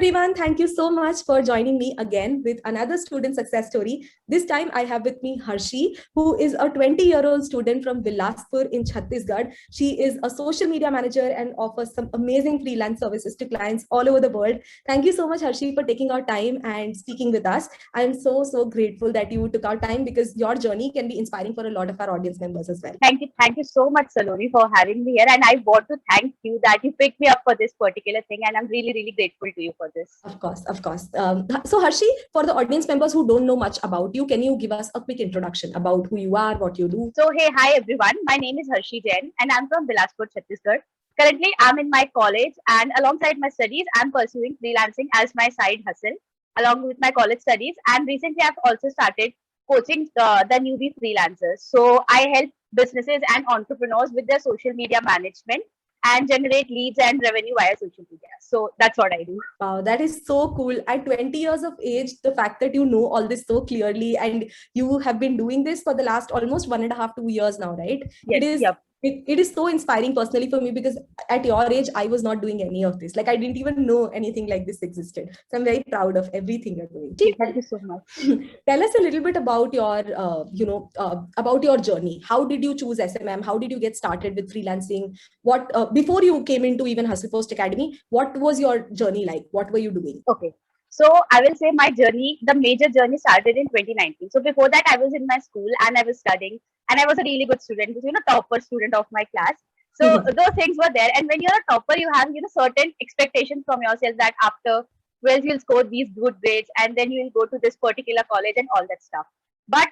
everyone. Thank you so much for joining me again with another student success story. This time I have with me Harshi, who is a 20-year-old student from Bilaspur in Chhattisgarh. She is a social media manager and offers some amazing freelance services to clients all over the world. Thank you so much, Harshi, for taking our time and speaking with us. I'm so grateful that you took our time because your journey can be inspiring for a lot of our audience members as well. Thank you so much, Saloni, for having me here. And I want to thank you that you picked me up for this particular thing. And I'm really grateful to you for this. Of course, of course. So Harshi, for the audience members who don't know much about you, can you give us a quick introduction about who you are, what you do? So, hey, hi everyone. My name is Harshi Jain and I'm from Bilaspur, Chhattisgarh. Currently, I'm in my college and alongside my studies, I'm pursuing freelancing as my side hustle along with my college studies. And recently, I've also started coaching the newbie freelancers. So, I help businesses and entrepreneurs with their social media management and generate leads and revenue via social media. So that's what I do. Wow, that is so cool. At 20 years of age, the fact that you know all this so clearly and you have been doing this for the last almost 1.5, 2 years now, right? Yes, it is yep. It is so inspiring personally for me because at your age, I was not doing any of this. Like I didn't even know anything like this existed. So I'm very proud of everything you're doing. Thank you so much. Tell us a little bit about your, about your journey. How did you choose SMM? How did you get started with freelancing? What before you came into even Hustlepost Academy? What was your journey like? What were you doing? Okay. So I will say my journey, the major journey started in 2019. So before that, I was in my school and I was studying and I was a really good student, topper student of my class. So those things were there. And when you're a topper, you have, certain expectations from yourself that after 12th, you'll score these good grades and then you'll go to this particular college and all that stuff. But,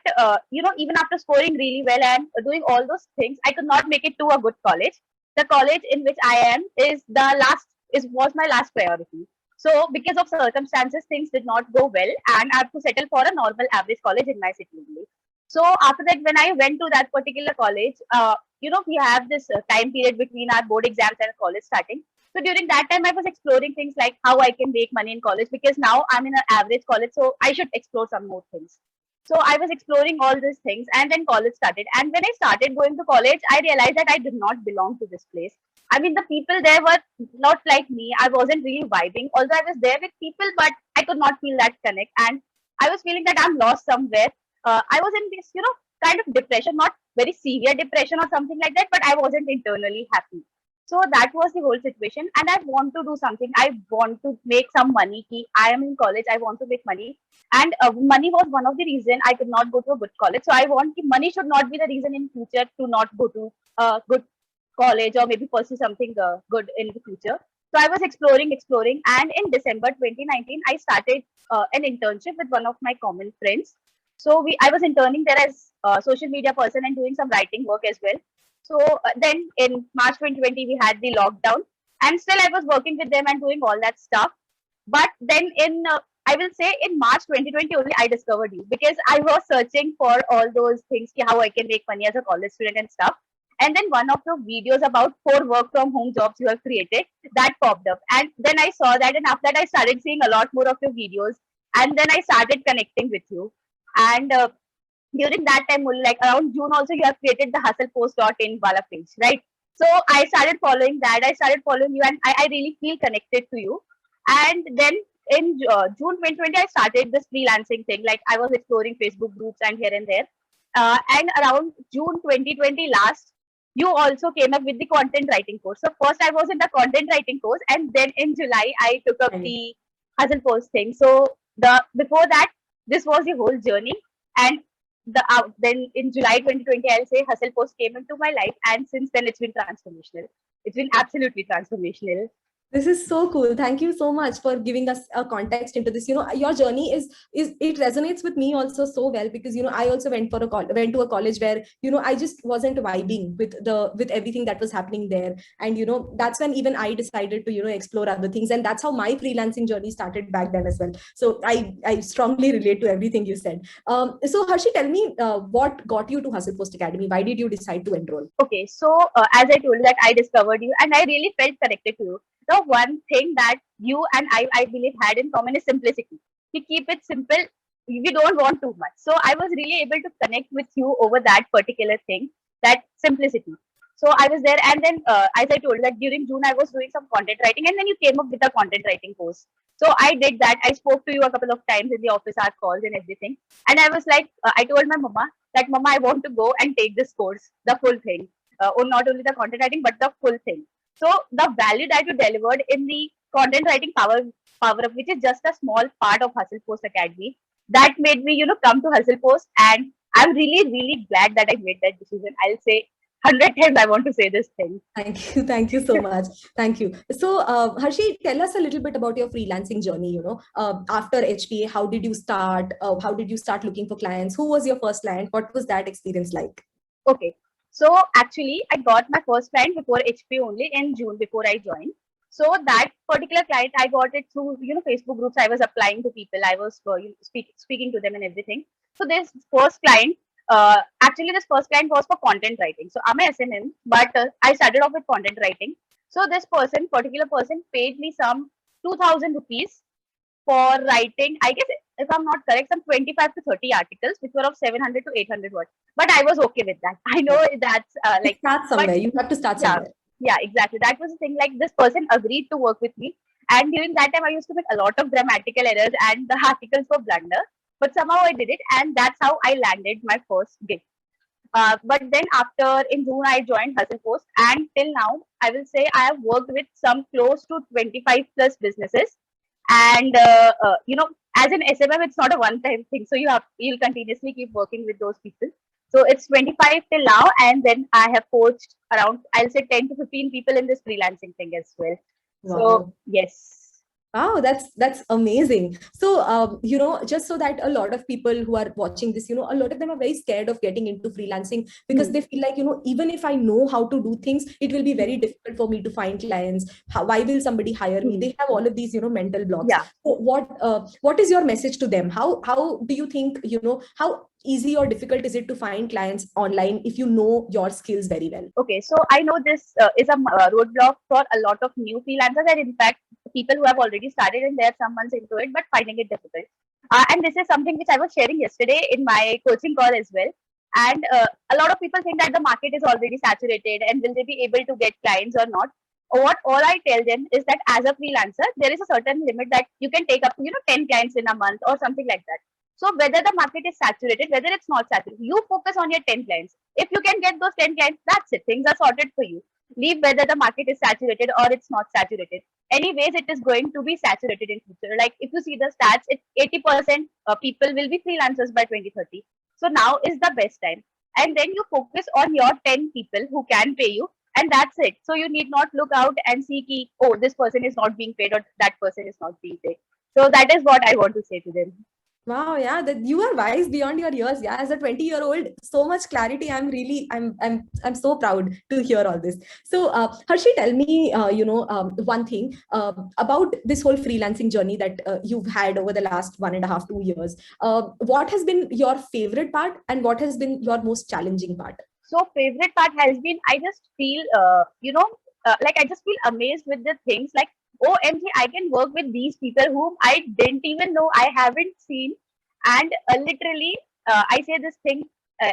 even after scoring really well and doing all those things, I could not make it to a good college. The college in which I am was my last priority. So because of circumstances, things did not go well, and I have to settle for a normal average college in my city only. So after that, when I went to that particular college, we have this time period between our board exams and college starting. So during that time, I was exploring things like how I can make money in college because now I'm in an average college, so I should explore some more things. So I was exploring all these things, and then college started. And when I started going to college, I realized that I did not belong to this place. I mean, the people there were not like me. I wasn't really vibing. Although I was there with people, but I could not feel that connect. And I was feeling that I'm lost somewhere. I was in this, kind of depression, not very severe depression or something like that, but I wasn't internally happy. So that was the whole situation. And I want to do something. I want to make some money. I am in college. I want to make money. And money was one of the reason I could not go to a good college. So I want money should not be the reason in future to not go to a good college or maybe pursue something good in the future. So I was exploring, and in December 2019, I started an internship with one of my common friends. So I was interning there as a social media person and doing some writing work as well. So then in March 2020, we had the lockdown, and still I was working with them and doing all that stuff. But then I will say in March 2020 only I discovered you because I was searching for all those things, how I can make money as a college student and stuff. And then one of the videos about 4 work from home jobs you have created that popped up. And then I saw that, and after that, I started seeing a lot more of your videos. And then I started connecting with you. And during that time, like around June, also you have created the hustlepost.in Wala page, right? So I started following that. I started following you, and I really feel connected to you. And then in June 2020, I started this freelancing thing. Like I was exploring Facebook groups and here and there. And around June 2020 last, you also came up with the content writing course. So first I was in the content writing course, and then in July I took up the hustle post thing. So before that, this was the whole journey. And then in July 2020, I'll say hustle post came into my life, and since then it's been transformational. It's been absolutely transformational. This is so cool. Thank you so much for giving us a context into this. Your journey is it resonates with me also so well because I also went to a college where I just wasn't vibing with everything that was happening there, and that's when even I decided to explore other things, and that's how my freelancing journey started back then as well. So I strongly relate to everything you said. So Harshi, tell me what got you to Hustlepost Academy? Why did you decide to enroll? Okay, so as I told you that I discovered you, and I really felt connected to you. The one thing that you and I believe had in common is simplicity. We keep it simple. We don't want too much. So I was really able to connect with you over that particular thing, that simplicity. So I was there, and then as I told that during June I was doing some content writing, and then you came up with a content writing course. So I did that. I spoke to you a couple of times in the office, our calls and everything. And I was like, I told my mama that, Mama, I want to go and take this course, the full thing, or not only the content writing but the full thing. So the value that you delivered in the content writing power up, which is just a small part of Hustle Post Academy, that made me, come to Hustle Post, and I'm really, really glad that I made that decision. I'll say 100 times I want to say this thing. Thank you so much. Thank you. So, Harshi, tell us a little bit about your freelancing journey. After HPA, how did you start? How did you start looking for clients? Who was your first client? What was that experience like? Okay. So actually, I got my first client before HP only in June before I joined. So that particular client, I got it through Facebook groups. I was applying to people. I was speaking to them and everything. So this first client, actually this first client was for content writing. So I'm a SMM, but I started off with content writing. So this particular person, paid me some 2,000 rupees for writing, I guess, if I'm not correct, some 25 to 30 articles, which were of 700 to 800 words. But I was okay with that. I know that's Start but somewhere. You have to start yeah, somewhere. yeah, exactly. That was the thing. Like, this person agreed to work with me. And during that time, I used to make a lot of grammatical errors and the articles were blunder. But somehow I did it. And that's how I landed my first gig. But then after in June, I joined Hustle Post, and till now, I will say I have worked with some close to 25 plus businesses. And as an SMM, it's not a one-time thing, so you'll continuously keep working with those people. So it's 25 till now, and then I have coached around, I'll say, 10 to 15 people in this freelancing thing as well. Wow. So yes. Wow, that's amazing. So, just so that a lot of people who are watching this, a lot of them are very scared of getting into freelancing because they feel like, even if I know how to do things, it will be very difficult for me to find clients. Why will somebody hire me? They have all of these, mental blocks. Yeah. So what is your message to them? How do you think, how easy or difficult is it to find clients online if you know your skills very well? Okay, so I know this is a roadblock for a lot of new freelancers, and in fact, people who have already started and they're some months into it, but finding it difficult. And this is something which I was sharing yesterday in my coaching call as well. And a lot of people think that the market is already saturated and will they be able to get clients or not. What all I tell them is that as a freelancer, there is a certain limit that you can take up to 10 clients in a month or something like that. So whether the market is saturated, whether it's not saturated, you focus on your 10 clients. If you can get those 10 clients, that's it. Things are sorted for you. Leave whether the market is saturated or it's not saturated. Anyways, it is going to be saturated in future. Like, if you see the stats, it's 80% people will be freelancers by 2030. So now is the best time. And then you focus on your 10 people who can pay you, and that's it. So you need not look out and see, oh, this person is not being paid or that person is not being paid. So that is what I want to say to them. Wow, yeah, that you are wise beyond your years. Yeah, as a 20-year-old, so much clarity. I'm so proud to hear all this. So, Harshi, tell me, one thing about this whole freelancing journey that you've had over the last 1.5, 2 years. What has been your favorite part, and what has been your most challenging part? So, favorite part has been, I just feel, like, I just feel amazed with the things like, OMG, I can work with these people whom I didn't even know, I haven't seen. And literally, I say this thing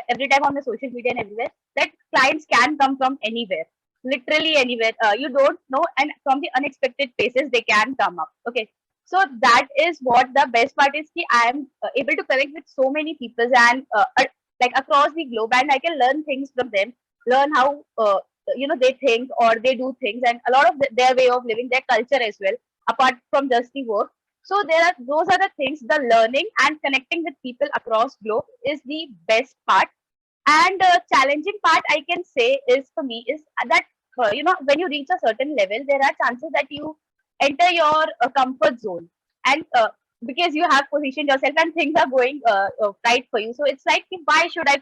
every time on the social media and everywhere, that clients can come from anywhere, literally anywhere. You don't know, and from the unexpected places, they can come up. Okay. So that is what the best part is. I am able to connect with so many people, and like across the globe, and I can learn things from them, learn how they think or they do things, and a lot of their way of living, their culture as well, apart from just the work. So those are the things. The learning and connecting with people across globe is the best part. And challenging part, I can say, is for me is that when you reach a certain level, there are chances that you enter your comfort zone, and because you have positioned yourself and things are going right for you, so it's like, why should I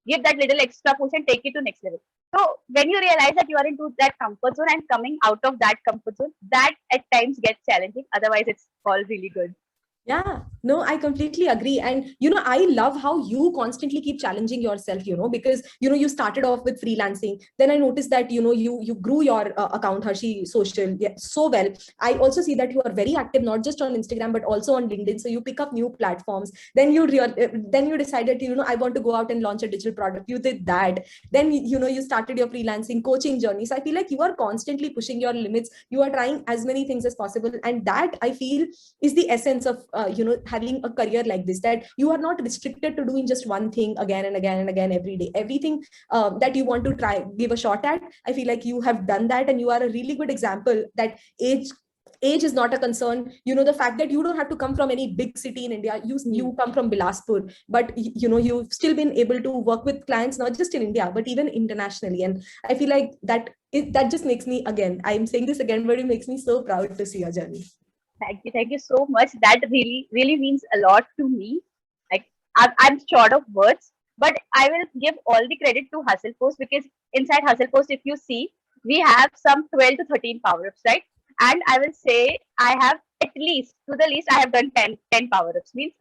give that little extra push and take it to next level? So when you realize that you are into that comfort zone and coming out of that comfort zone, that at times gets challenging. Otherwise, it's all really good. Yeah, No, I completely agree. And, I love how you constantly keep challenging yourself, because, you started off with freelancing. Then I noticed that, you grew your account, Harshi Social, yeah, so well. I also see that you are very active, not just on Instagram, but also on LinkedIn. So you pick up new platforms. Then you decided, I want to go out and launch a digital product. You did that. Then, you started your freelancing coaching journey. So I feel like you are constantly pushing your limits. You are trying as many things as possible. And that, I feel, is the essence of having a career like this, that you are not restricted to doing just one thing again and again and again every day. Everything that you want to try, give a shot at, I feel like you have done that. And you are a really good example that age is not a concern. The fact that you don't have to come from any big city in India, you come from Bilaspur, but you've still been able to work with clients not just in India but even internationally. And I feel like that just makes me, again, I'm saying this again, but it makes me so proud to see your journey. Thank you so much. That really, really means a lot to me. Like I'm short of words, but I will give all the credit to Hustlepost because inside Hustlepost, if you see, we have some 12 to 13 power-ups, right? And I will say I have at least, to the least, I have done 10 power-ups. Means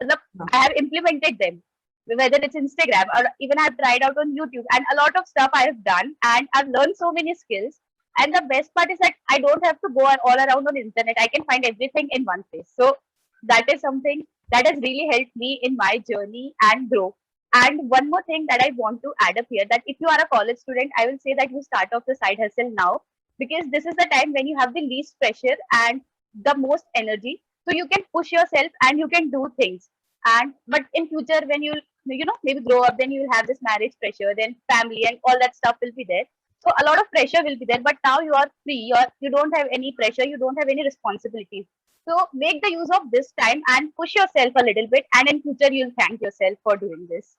I have implemented them, whether it's Instagram or even I've tried out on YouTube, and a lot of stuff I have done, and I've learned so many skills. And the best part is that I don't have to go all around on internet. I can find everything in one place. So that is something that has really helped me in my journey and grow. And one more thing that I want to add up here, that if you are a college student, I will say that you start off the side hustle now, because this is the time when you have the least pressure and the most energy. So you can push yourself and you can do things. And but in future, when you maybe grow up, then you will have this marriage pressure, then family and all that stuff will be there. So a lot of pressure will be there, but now you are free. You don't have any pressure. You don't have any responsibilities. So make the use of this time and push yourself a little bit. And in future, you'll thank yourself for doing this.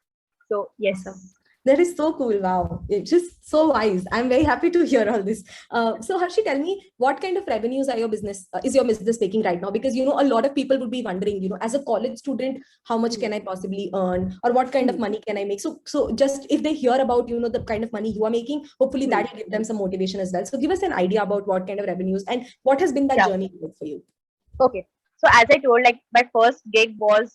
So yes. Awesome. That is so cool. Wow. It's just so wise. I'm very happy to hear all this. So Harshi, tell me, what kind of revenues are is your business making right now? Because, a lot of people would be wondering, as a college student, how much can I possibly earn, or what kind of money can I make? So just if they hear about, the kind of money you are making, hopefully that will give them some motivation as well. So give us an idea about what kind of revenues and what has been that Yeah. journey for you. Okay. So as I told, like my first gig was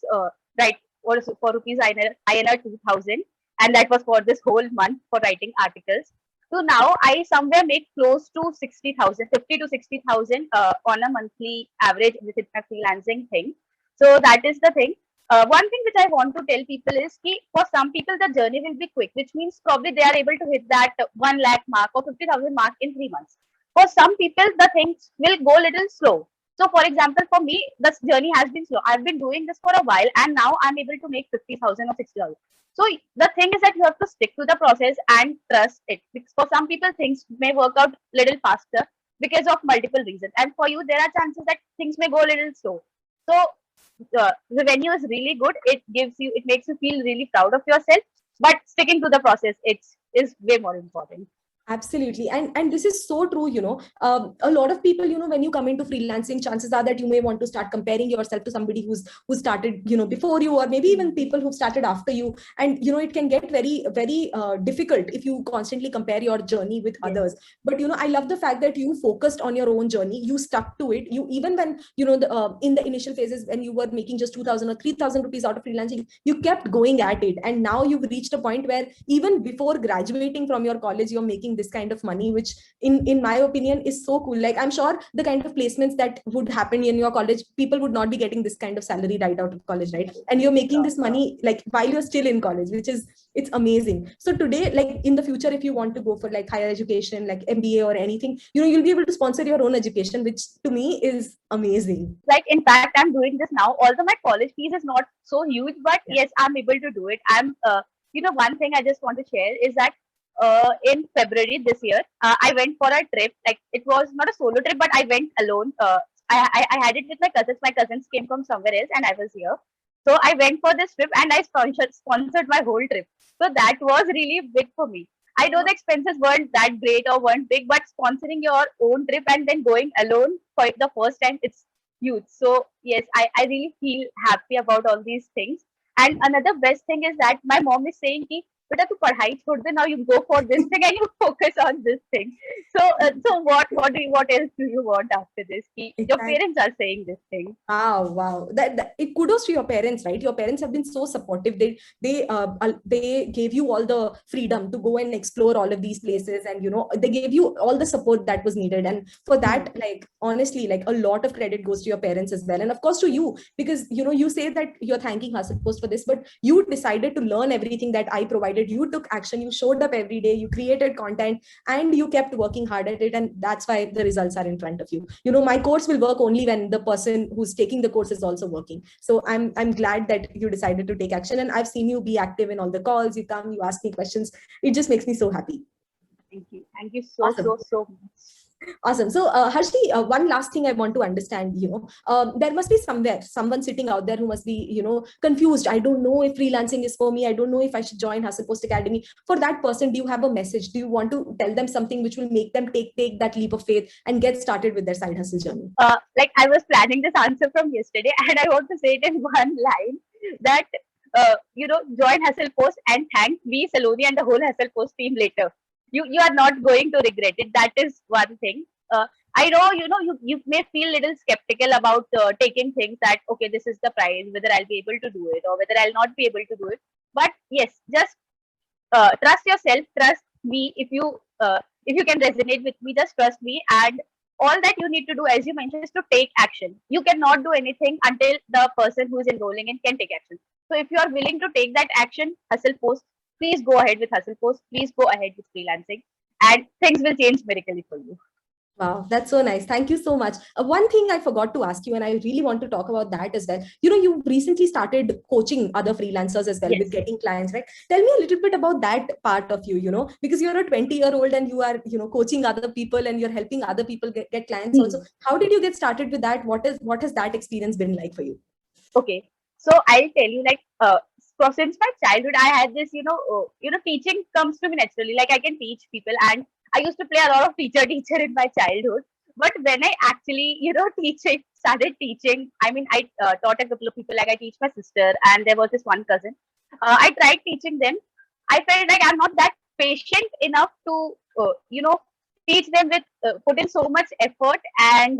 right for rupees INR 2000, and that was for this whole month for writing articles. So now I somewhere make close to 60,000, 50 to 60,000 on a monthly average with my freelancing thing. So that is the thing. One thing which I want to tell people is that for some people the journey will be quick, which means probably they are able to hit that 1 lakh mark or 50,000 mark in 3 months. For some people, the things will go a little slow. So, for example, for me, this journey has been slow. I've been doing this for a while, and now I'm able to make 50,000 or 60,000. So, the thing is that you have to stick to the process and trust it. Because for some people, things may work out a little faster because of multiple reasons. And for you, there are chances that things may go a little slow. So, revenue is really good. It makes you feel really proud of yourself. But sticking to the process, is way more important. Absolutely. And this is so true. A lot of people, when you come into freelancing, chances are that you may want to start comparing yourself to somebody who started, before you, or maybe even people who started after you. And, it can get very, very difficult if you constantly compare your journey with others. But, I love the fact that you focused on your own journey. You stuck to it. You, even when, in the initial phases, when you were making just 2,000 or 3,000 rupees out of freelancing, you kept going at it. And now you've reached a point where even before graduating from your college, you're making this kind of money, which in my opinion is so cool. Like, I'm sure the kind of placements that would happen in your college, people would not be getting this kind of salary right out of college, right? And you're making this money like while you're still in college, which is, it's amazing. So today, like in the future, if you want to go for like higher education, like MBA or anything, you'll be able to sponsor your own education, which to me is amazing. Like, in fact, I'm doing this now, although my college fees is not so huge, but yes, I'm able to do it. One thing I just want to share is that in February this year, I went for a trip. Like, it was not a solo trip, but I went alone. I had it with my cousins. My cousins came from somewhere else, and I was here. So I went for this trip, and I sponsored my whole trip. So that was really big for me. I know the expenses weren't that great or weren't big, but sponsoring your own trip and then going alone for the first time, it's huge. So yes, I really feel happy about all these things. And another best thing is that my mom is saying, beta tu padhai chhod de, now you go for this thing and you focus on this thing. So what else do you want after this? Your Exactly. parents are saying this thing. Wow. That it kudos to your parents, right? Your parents have been so supportive. They gave you all the freedom to go and explore all of these places, and they gave you all the support that was needed. And for Hmm. that, like honestly, like a lot of credit goes to your parents as well, and of course to you, because you say that you're thanking Hustlepost for this, but you decided to learn everything that I provided. You took action. You showed up every day. You created content, and you kept working hard at it, and that's why the results are in front of you. My course will work only when the person who's taking the course is also working. So I'm glad that you decided to take action, and I've seen you be active in all the calls. You come, you ask me questions. It just makes me so happy. Thank you. Thank you Awesome. so much. Awesome. So, Harshi, one last thing I want to understand, there must be someone sitting out there who must be, confused. I don't know if freelancing is for me. I don't know if I should join Hustlepost Academy. For that person, do you have a message? Do you want to tell them something which will make them take that leap of faith and get started with their side hustle journey? Like I was planning this answer from yesterday, and I want to say it in one line that join Hustlepost and thank me, Saloni, and the whole Hustlepost team later. You are not going to regret it. That is one thing. I know you may feel a little skeptical about taking things that okay, this is the price, whether I'll be able to do it or whether I'll not be able to do it. But yes, just trust yourself, trust me. If you can resonate with me, just trust me. And all that you need to do, as you mentioned, is to take action. You cannot do anything until the person who is enrolling in can take action. So if you are willing to take that action, Hustlepost, please go ahead with Hustlepost. Please go ahead with freelancing, and things will change miraculously for you. Wow, that's so nice. Thank you so much. One thing I forgot to ask you, and I really want to talk about that as well. You recently started coaching other freelancers as well with Yes. getting clients, right? Tell me a little bit about that part of you, because you're a 20-year-old and you are, coaching other people and you're helping other people get clients also. Hmm. How did you get started with that? What has that experience been like for you? Okay, so I'll tell you, like, since my childhood, I had this, teaching comes to me naturally. Like I can teach people, and I used to play a lot of teacher in my childhood. But when I actually, started teaching, I mean, I taught a couple of people. Like I teach my sister, and there was this one cousin. I tried teaching them. I felt like I'm not that patient enough to, teach them with put in so much effort, and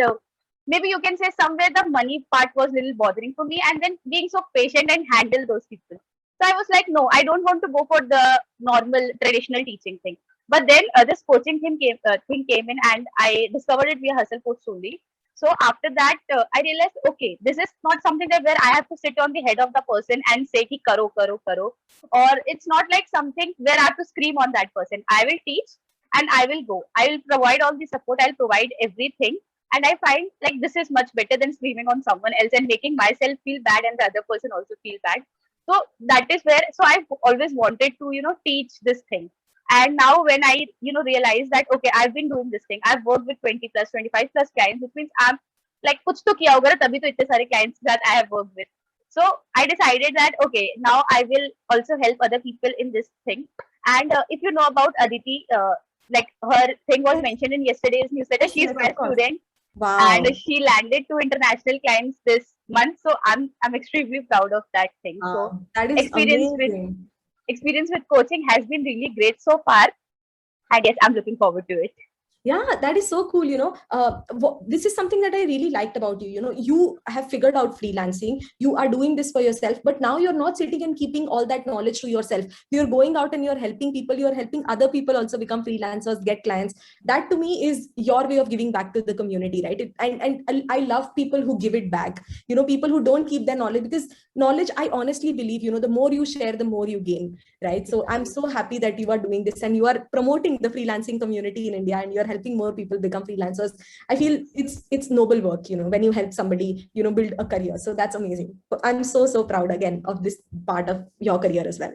maybe you can say somewhere the money part was a little bothering for me, and then being so patient and handle those people. So I was like, no, I don't want to go for the normal traditional teaching thing. But then this coaching thing came in, and I discovered it via Hustlepost only. So after that, I realized, okay, this is not something that where I have to sit on the head of the person and say ki karo karo karo, or it's not like something where I have to scream on that person. I will teach and I will go. I will provide all the support. I'll provide everything, and I find like this is much better than screaming on someone else and making myself feel bad and the other person also feel bad. So that is where, so I've always wanted to, teach this thing. And now when I, realize that, okay, I've been doing this thing, I've worked with 20 plus, 25 plus clients, which means I'm like, kuch to kiya hoga na, tabhi to itne sare clients that I have worked with. So I decided that, okay, now I will also help other people in this thing. And if you know about Aditi, like her thing was Yes, mentioned in yesterday's newsletter, yes, she's yes, my of course. student, and Wow. she landed two international clients this month. So I'm extremely proud of that thing. So That is experience with amazing. experience with coaching has been really great so far, and yes, I'm looking forward to it. Yeah, that is so cool. This is something that I really liked about you. You have figured out freelancing. You are doing this for yourself, but now you're not sitting and keeping all that knowledge to yourself. You're going out and you're helping people. You're helping other people also become freelancers, get clients. That to me is your way of giving back to the community, right? And I love people who give it back. People who don't keep their knowledge, because knowledge, I honestly believe, the more you share, the more you gain, right? So I'm so happy that you are doing this and you are promoting the freelancing community in India, and you're helping more people become freelancers. I feel it's noble work, when you help somebody, build a career. So that's amazing. I'm so proud again of this part of your career as well.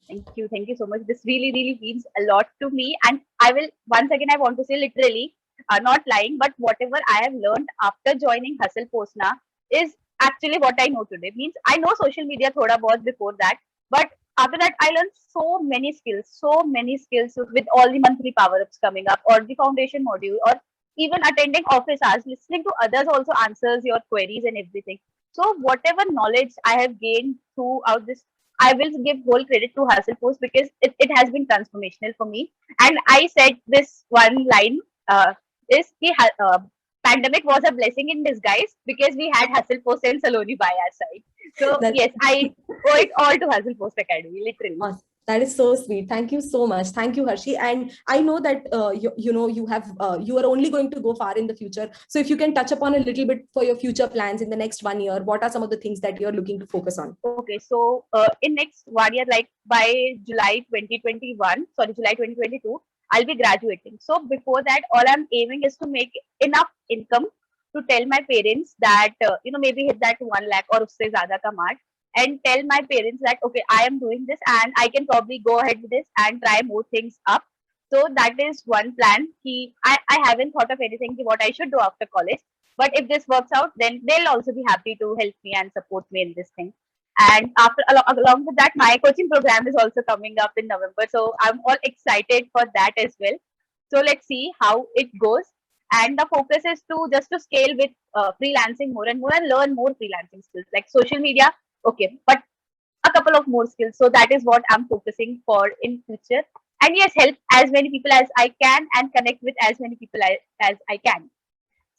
Thank you so much. This really means a lot to me, and I will once again I want to say literally, not lying, but whatever I have learned after joining Hustle Postna is actually what I know today. Means I know social media thoda bahut before that, but after that I learned so many skills with all the monthly power ups coming up, or the foundation module, or even attending office hours, listening to others also answers your queries and everything. So whatever knowledge I have gained throughout this I will give whole credit to Hustlepost because it has been transformational for me. And I said this one line, is pandemic was a blessing in disguise because we had Hustlepost and Saloni by our side. So That's yes, I owe it all to Hustlepost Academy, literally. awesome. That is so sweet. Thank you so much. Thank you, Harshi. And I know that you are only going to go far in the future. So if you can touch upon a little bit for your future plans in the next 1 year, what are some of the things that you're looking to focus on? Okay, so in next 1 year, like by July 2021, sorry, July 2022, I'll be graduating. So before that, all I'm aiming is to make enough income to tell my parents that, maybe hit that 1 lakh or usse zyada ka mark, and tell my parents that, okay, I am doing this and I can probably go ahead with this and try more things up. So that is one plan. I haven't thought of anything what I should do after college. But if this works out, then they'll also be happy to help me and support me in this thing. And along with that, my coaching program is also coming up in November. So I'm all excited for that as well. So let's see how it goes. And the focus is to just to scale with freelancing more and more and learn more freelancing skills like social media. Okay, but a couple of more skills. So that is what I'm focusing for in future. And yes, help as many people as I can and connect with as many people as I can.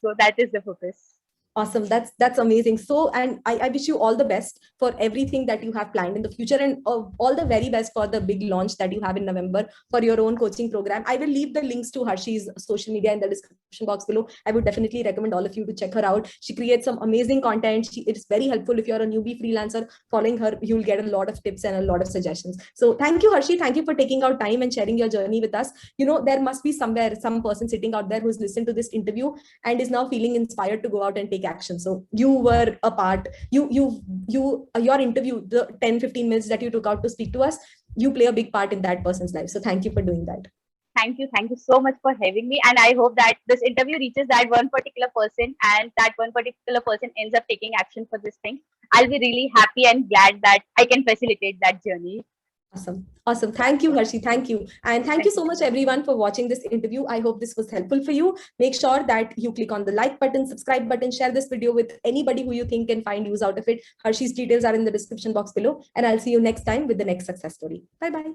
So that is the focus. Awesome. That's amazing. So, and I wish you all the best for everything that you have planned in the future, and all the very best for the big launch that you have in November for your own coaching program. I will leave the links to Harshi's social media in the description box below. I would definitely recommend all of you to check her out. She creates some amazing content. It's very helpful if you're a newbie freelancer. Following her, you'll get a lot of tips and a lot of suggestions. So thank you, Harshi. Thank you for taking out time and sharing your journey with us. There must be somewhere some person sitting out there who's listened to this interview and is now feeling inspired to go out and take action. So you were a part, your interview, the 10-15 minutes that you took out to speak to us, you play a big part in that person's life. So thank you for doing that. Thank you so much for having me, and I hope that this interview reaches that one particular person and that one particular person ends up taking action for this thing. I'll be really happy and glad that I can facilitate that journey. Awesome. Thank you, Harshi. Thank you. And thank you so much, everyone, for watching this interview. I hope this was helpful for you. Make sure that you click on the like button, subscribe button, share this video with anybody who you think can find use out of it. Harshi's details are in the description box below. And I'll see you next time with the next success story. Bye-bye.